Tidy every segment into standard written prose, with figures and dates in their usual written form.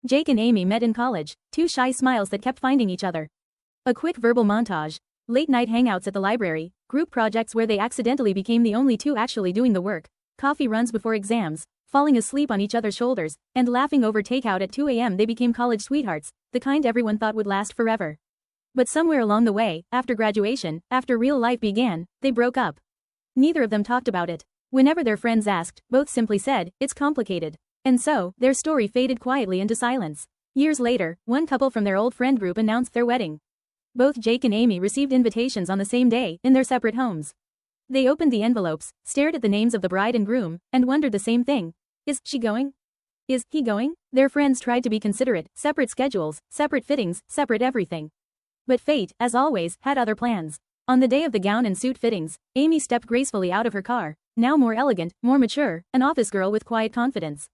Jake and Amy met in college, two shy smiles that kept finding each other. A quick verbal montage. Late-night hangouts at the library, group projects where they accidentally became the only two actually doing the work, coffee runs before exams, falling asleep on each other's shoulders, and laughing over takeout at 2 a.m. They became college sweethearts, the kind everyone thought would last forever. But somewhere along the way, after graduation, after real life began, they broke up. Neither of them talked about it. Whenever their friends asked, both simply said, "It's complicated." And so, their story faded quietly into silence. Years later, one couple from their old friend group announced their wedding. Both Jake and Amy received invitations on the same day, in their separate homes. They opened the envelopes, stared at the names of the bride and groom, and wondered the same thing. Is she going? Is he going? Their friends tried to be considerate, separate schedules, separate fittings, separate everything. But fate, as always, had other plans. On the day of the gown and suit fittings, Amy stepped gracefully out of her car, now more elegant, more mature, an office girl with quiet confidence.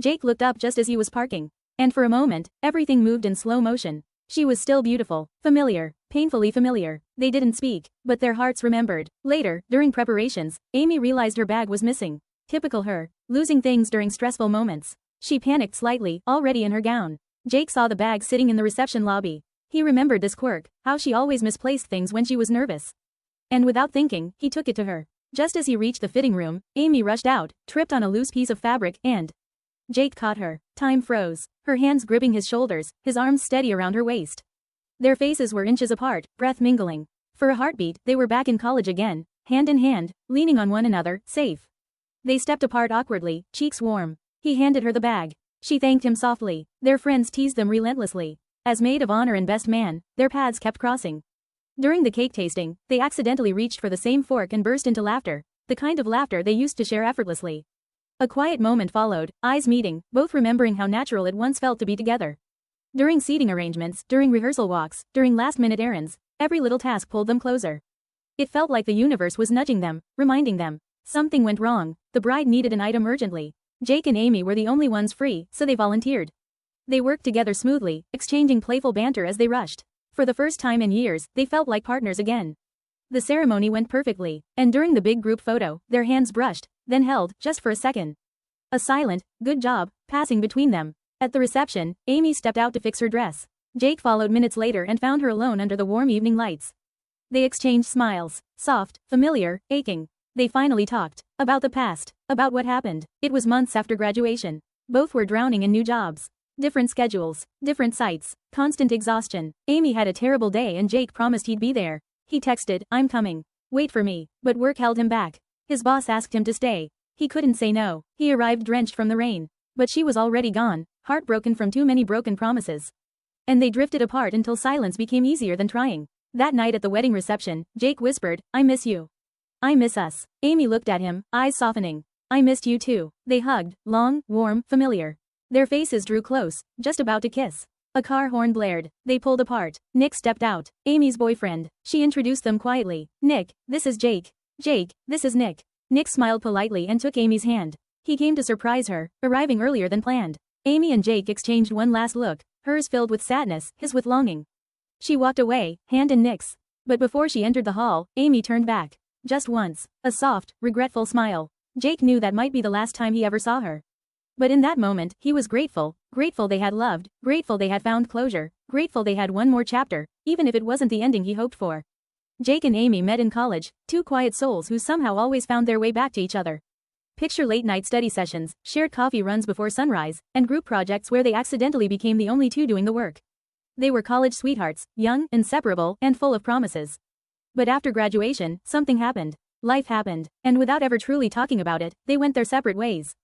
Jake looked up just as he was parking. And for a moment, everything moved in slow motion. She was still beautiful, familiar, painfully familiar. They didn't speak, but their hearts remembered. Later, during preparations, Amy realized her bag was missing. Typical her, losing things during stressful moments. She panicked slightly, already in her gown. Jake saw the bag sitting in the reception lobby. He remembered this quirk, how she always misplaced things when she was nervous. And without thinking, he took it to her. Just as he reached the fitting room, Amy rushed out, tripped on a loose piece of fabric, and Jake caught her. Time froze, her hands gripping his shoulders, his arms steady around her waist. Their faces were inches apart, breath mingling. For a heartbeat, they were back in college again, hand in hand, leaning on one another, safe. They stepped apart awkwardly, cheeks warm. He handed her the bag. She thanked him softly. Their friends teased them relentlessly. As maid of honor and best man, their paths kept crossing. During the cake tasting, they accidentally reached for the same fork and burst into laughter, the kind of laughter they used to share effortlessly. A quiet moment followed, eyes meeting, both remembering how natural it once felt to be together. During seating arrangements, during rehearsal walks, during last-minute errands, every little task pulled them closer. It felt like the universe was nudging them, reminding them. Something went wrong. The bride needed an item urgently. Jake and Amy were the only ones free, so they volunteered. They worked together smoothly, exchanging playful banter as they rushed. For the first time in years, they felt like partners again. The ceremony went perfectly, and during the big group photo, their hands brushed, then held, just for a second. A silent, "good job," passing between them. At the reception, Amy stepped out to fix her dress. Jake followed minutes later and found her alone under the warm evening lights. They exchanged smiles, soft, familiar, aching. They finally talked. About the past, about what happened. It was months after graduation. Both were drowning in new jobs. Different schedules, different sites, constant exhaustion. Amy had a terrible day and Jake promised he'd be there. He texted, "I'm coming. Wait for me," but work held him back. His boss asked him to stay. He couldn't say no. He arrived drenched from the rain. But she was already gone, heartbroken from too many broken promises. And they drifted apart until silence became easier than trying. That night at the wedding reception, Jake whispered, "I miss you. I miss us." Amy looked at him, eyes softening. "I missed you too." They hugged, long, warm, familiar. Their faces drew close, just about to kiss. A car horn blared. They pulled apart. Nick stepped out. Amy's boyfriend. She introduced them quietly. "Nick, this is Jake. Jake, this is Nick." Nick smiled politely and took Amy's hand. He came to surprise her, arriving earlier than planned. Amy and Jake exchanged one last look, hers filled with sadness, his with longing. She walked away, hand in Nick's. But before she entered the hall, Amy turned back. Just once. A soft, regretful smile. Jake knew that might be the last time he ever saw her. But in that moment, he was grateful. Grateful they had loved, grateful they had found closure, grateful they had one more chapter, even if it wasn't the ending he hoped for. Jake and Amy met in college, two quiet souls who somehow always found their way back to each other. Picture late-night study sessions, shared coffee runs before sunrise, and group projects where they accidentally became the only two doing the work. They were college sweethearts, young, inseparable, and full of promises. But after graduation, something happened. Life happened, and without ever truly talking about it, they went their separate ways.